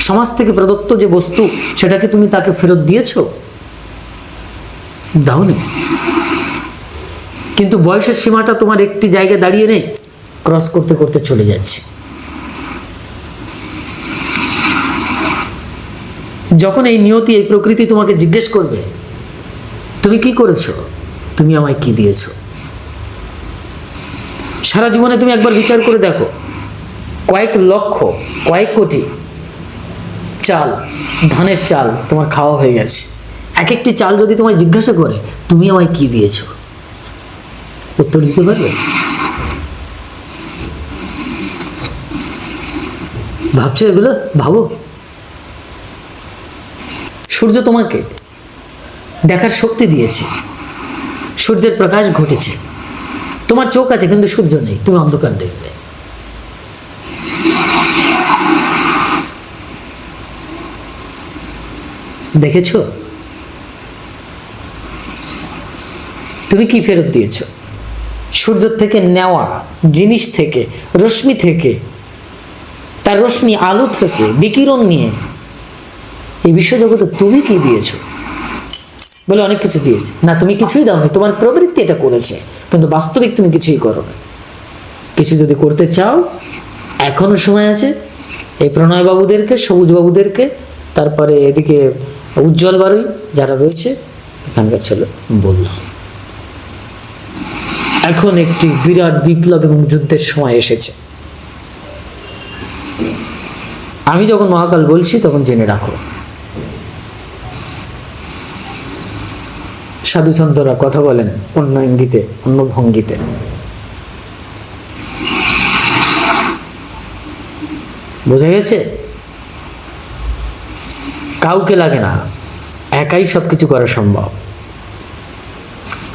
সমাজ থেকে প্রদত্ত যে বস্তু সেটাকে তুমি তাকে ফেরত দিয়েছো? দাওনি। কিন্তু বয়সের সীমাটা তোমার একটি জায়গায় দাঁড়িয়ে নেই, ক্রস করতে করতে চলে যাচ্ছে। যখন এই নিয়তি, এই প্রকৃতি তোমাকে জিজ্ঞেস করবে তুমি কি করেছো, তুমি আমায় কি দিয়েছো, সারা জীবনে তুমি একবার বিচার করে দেখো, কয়েক লক্ষ, কয়েক কোটি চাল, ধানের চাল তোমার খাওয়া হয়ে গেছে। এক একটি চাল যদি তোমায় জিজ্ঞাসা করে তুমি আমায় কি দিয়েছো, উত্তর দিতে পারবে? ভাবছো এগুলো? ভাবো। সূর্য তোমাকে দেখার শক্তি দিয়েছে, সূর্যের প্রকাশ ঘটেছে, তোমার চোখ আছে কিন্তু সূর্য নেই, তুমি অন্ধকার দেখবে। দেখেছ? তুমি কি ফেরত দিয়েছ? সূর্য থেকে নেওয়া জিনিস থেকে, রশ্মি থেকে, তার রশ্মি আলো থেকে বিকিরণ নিয়ে এই বিশ্বজগতে তুমি কি দিয়েছো? বলে অনেক কিছু দিয়েছে। না, তুমি কিছুই দাওনি, তোমার প্রবৃত্তি এটা করেছে, কিন্তু বাস্তবিক তুমি কিছুই করো না। কিছু যদি করতে চাও এখনো সময় আছে। এই প্রণয় বাবুদেরকে, সবুজ বাবুদেরকে, তারপরে এদিকে উজ্জ্বল বাড়ুই যারা রয়েছে এখানকার ছেলে বললাম, এখন একটি বিরাট বিপ্লব এবং যুদ্ধের সময় এসেছে। আমি যখন মহাকাল বলছি তখন জেনে রাখো। সাধুসন্তরা কথা বলেন অন্য ইঙ্গিতে, অন্য ভঙ্গিতে। বোঝা গেছে? কাউকে লাগে না, একাই সবকিছু করা সম্ভব।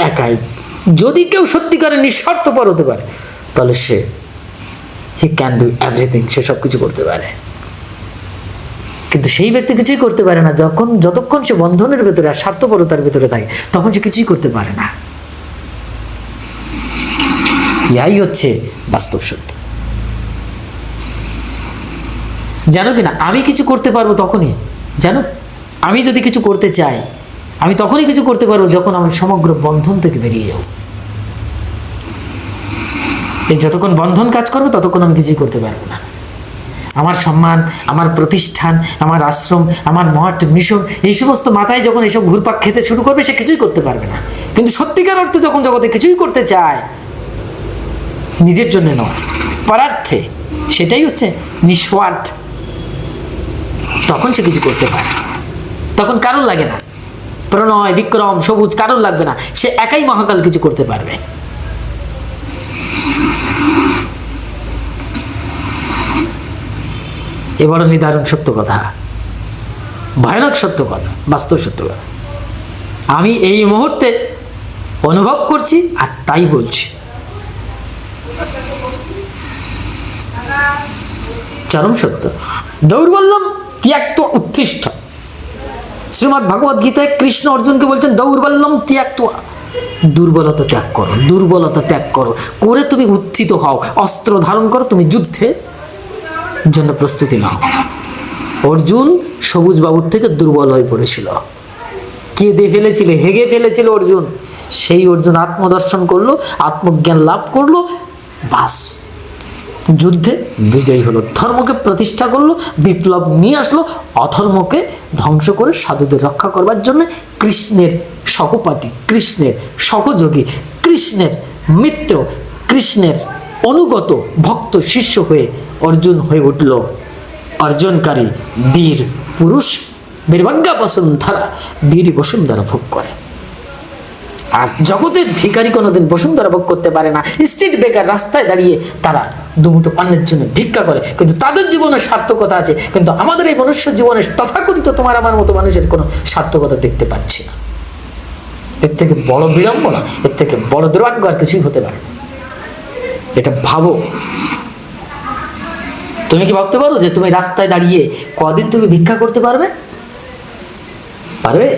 একাই। যদি কেউ সত্যিকারের নিঃস্বার্থপর হতে পারে তাহলে সে হি ক্যান ডু এভরিথিং, সে সব কিছু করতে পারে। কিন্তু সেই ব্যক্তি কিছুই করতে পারে না যতক্ষণ সে বন্ধনের ভেতরে আর স্বার্থপরতার ভেতরে থাকে, তখন সে কিছুই করতে পারে না। ইয়াই হচ্ছে বাস্তব সত্য। জানো কিনা, আমি কিছু করতে পারবো তখনই, জানো, আমি যদি কিছু করতে চাই আমি তখনই কিছু করতে পারবো যখন আমি সমগ্র বন্ধন থেকে বেরিয়ে যাব। এই যতক্ষণ বন্ধন কাজ করবো ততক্ষণ আমি কিছুই করতে পারবো না। আমার সম্মান, আমার প্রতিষ্ঠান, আমার আশ্রম, আমার মঠ, মিশন, এই সমস্ত মাথায় যখন এইসব ঘুরপাক খেতে শুরু করবে সে কিছুই করতে পারবে না। কিন্তু সত্যিকার অর্থে যখন জগতে কিছুই করতে চায়, নিজের জন্য নয়, পরার্থে, সেটাই হচ্ছে নিঃস্বার্থ, তখন সে কিছু করতে পারে। তখন কারোর লাগে না, প্রণয়, বিক্রম, সবুজ কারোর লাগবে না, সে একাই মহাকাল কিছু করতে পারবে। এ বড় নিদারুণ সত্য কথা, ভয়ানক সত্য কথা, বাস্তব সত্য কথা। আমি এই মুহূর্তে অনুভব করছি আর তাই বলছি। চরম সত্য। দৌর্বল্যম ত্যাক্ত্বা উত্তিষ্ঠ। শ্রীমদ্ ভগবদ গীতায় কৃষ্ণ অর্জুনকে বলছেন দৌর্বল্যম ত্যাক্ত্বা, দুর্বলতা ত্যাগ করো, দুর্বলতা ত্যাগ করো, করে তুমি উত্থিত হও, অস্ত্র ধারণ করো, তুমি যুদ্ধে জন্য প্রস্তুতি নাও। অর্জুন সবুজ বাবুর থেকে দুর্বল হয়ে পড়েছিল, কেঁদে ফেলেছিল, হেগে ফেলেছিল অর্জুন। সেই অর্জুন আত্মদর্শন করলো, আত্মজ্ঞান লাভ করলো, বাস যুদ্ধে বিজয়ী হলো, ধর্মকে প্রতিষ্ঠা করলো, বিপ্লব নিয়ে আসলো, অধর্মকে ধ্বংস করে সাধুদের রক্ষা করবার জন্য কৃষ্ণের সহপাঠী, কৃষ্ণের সহযোগী, কৃষ্ণের মিত্র, কৃষ্ণের অনুগত ভক্ত শিষ্য হয়ে অর্জুন হয়ে উঠল অর্জনকারী বীর পুরুষ। বীরভাগ্যা বসুন্ধরা, বীর বসুন্ধরা ভোগ করে। আর জগতের ভিখারি কোনোদিন বসুন্ধরা ভোগ করতে পারে না। স্ট্রিট বেকার, রাস্তায় দাঁড়িয়ে তারা দুমুঠো অন্যের জন্য ভিক্ষা করে, কিন্তু তাদের জীবনে সার্থকতা আছে। কিন্তু আমাদের এই মনুষ্য জীবনে তথাকথিত তোমার আমার মতো মানুষের কোনো সার্থকতা দেখতে পাচ্ছি না। এর থেকে বড় বিড়ম্বনা, এর থেকে বড় দুর্ভাগ্য আর কিছুই হতে পারে না। এটা ভাবো। তুমি কি ভাবতে পারো যে তুমি রাস্তায় দাঁড়িয়ে কদিন তুমি ভিক্ষা করতে পারবে? পারবে?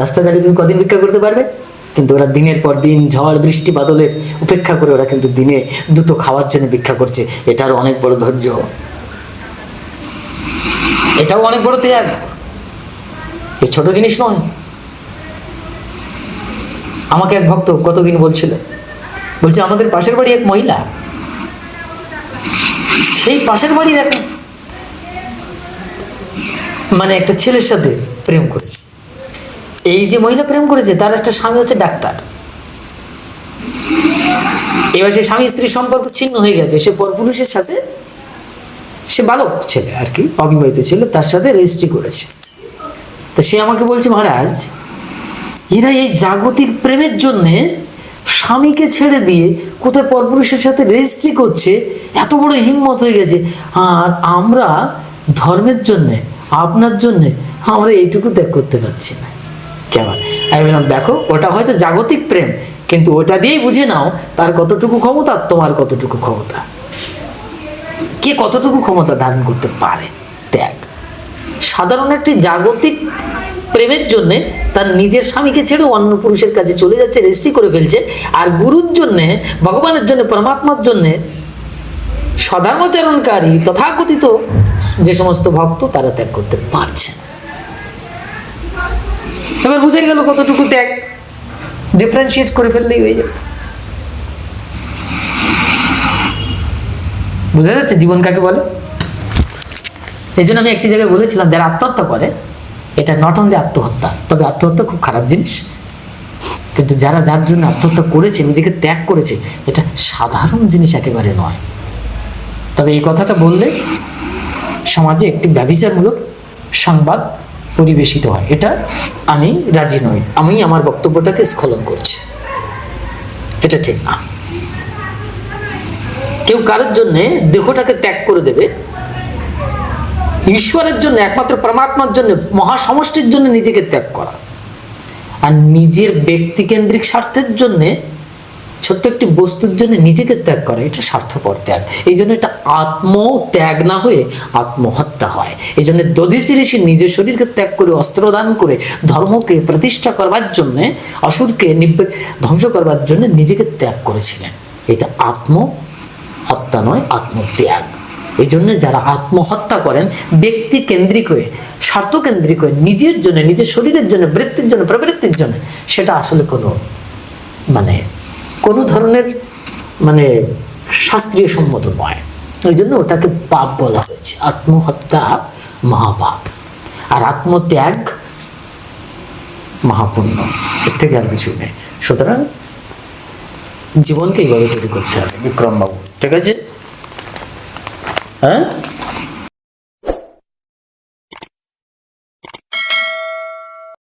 রাস্তায় দাঁড়িয়ে তুমি কদিন ভিক্ষা করতে পারবে? কিন্তু ওরা দিনের পর দিন ঝড় বৃষ্টি বাদলের উপেক্ষা করে ওরা কিন্তু দিনে দুটো খাওয়ার জন্য ভিক্ষা করছে। এটার অনেক বড় ধৈর্য। এটাও অনেক বড় ত্যাগ, এ ছোট জিনিস নয়। আমাকে এক ভক্ত কতদিন বলছিল, বলছে আমাদের পাশের বাড়ি এক মহিলা, সেই পাশের বাড়ির এক মানে একটা ছেলের সাথে প্রেম করেছে। এই যে মহিলা প্রেম করেছে তার একটা স্বামী হচ্ছে ডাক্তার। এবার সে স্বামী স্ত্রীর সম্পর্ক ছিন্ন হয়ে গেছে, সে পরপুরুষের সাথে, সে বালক ছেলে আর কি, অবিবাহিত ছিল, তার সাথে রেজিস্ট্রি করেছে। তো সে আমাকে বলছে, মহারাজ এরা এই জাগতিক প্রেমের জন্যে স্বামীকে ছেড়ে দিয়ে কোথায় পরপুরুষের সাথে রেজিস্ট্রি করছে, এত বড় হিম্মত হয়ে গেছে। আর আমরা ধর্মের জন্যে, আপনার জন্যে আমরা এইটুকু ত্যাগ করতে পারছি না। কেমন? আমি বললাম, দেখো ওটা হয়তো জাগতিক প্রেম, কিন্তু ওটা দিয়েই বুঝে নাও তার কতটুকু ক্ষমতা, তোমার কতটুকু ক্ষমতা, কে কতটুকু ক্ষমতা ধারণ করতে পারে। ত্যাগ সাধারণ একটি জাগতিক প্রেমের জন্যে তার নিজের স্বামীকে ছেড়ে অন্য পুরুষের কাছে চলে যাচ্ছে, রেজিস্ট্রি করে ফেলছে। আর গুরুর জন্যে, ভগবানের জন্য, পরমাত্মার জন্যে সধর্মাচরণকারী তথাকথিত যে সমস্ত ভক্ত, তারা ত্যাগ করতে পারছে না। এবার বুঝে গেল কতটুকু ত্যাগ, ডিফারেন্সিয়েট করে ফেললেই হয়ে যাবে। বুঝা যাচ্ছে জীবন কাকে বলে? এই জন্য আমি একটি জায়গায় বলেছিলাম, যারা আত্মহত্যা করে এটা নট অনলি আত্মহত্যা, তবে আত্মহত্যা খুব খারাপ জিনিস, কিন্তু যারা যার জন্য আত্মহত্যা করেছে, নিজেকে ত্যাগ করেছে, এটা সাধারণ জিনিস একেবারে নয়। তবে এই কথাটা বললে সমাজে একটি ব্যভিচারমূলক সংবাদ পরিবেশিত হয়, এটা আমি রাজি নই। আমি আমার বক্তব্যটাকে স্খলন করছি, এটা ঠিক না। কেউ কারোর জন্যে দেহটাকে ত্যাগ করে দেবে, ঈশ্বরের জন্য, একমাত্র পরমাত্মার জন্য, মহাসমষ্টির জন্য নিজেকে ত্যাগ করা, আর নিজের ব্যক্তিকেন্দ্রিক স্বার্থের জন্য, ছোট্ট একটি বস্তুর জন্য নিজেকে ত্যাগ করা, এটা স্বার্থপর ত্যাগ। এই জন্য এটা আত্মত্যাগ না হয়ে আত্মহত্যা হয়। এই জন্য দধিচি ঋষি নিজের শরীরকে ত্যাগ করে, অস্ত্রদান করে ধর্মকে প্রতিষ্ঠা করবার জন্যে, অসুরকে ধ্বংস করবার জন্য নিজেকে ত্যাগ করেছিলেন। এটা আত্মহত্যা নয়, আত্মত্যাগ। এই জন্য যারা আত্মহত্যা করেন ব্যক্তি কেন্দ্রিক হয়ে, স্বার্থ কেন্দ্রিক হয়ে, নিজের জন্য, নিজের শরীরের জন্য, বৃত্তির জন্য, প্রবৃত্তির জন্য, সেটা আসলে কোনো ধরনের শাস্ত্রীয় সম্মত নয়। ওই জন্য ওটাকে পাপ বলা হয়েছে। আত্মহত্যা মহাপাপ, আর আত্মত্যাগ মহাপুণ্য, এর থেকে আর কিছু নেই। সুতরাং জীবনকে এইভাবে তৈরি করতে হবে বিক্রমবাবু, ঠিক আছে? হ্যাঁ।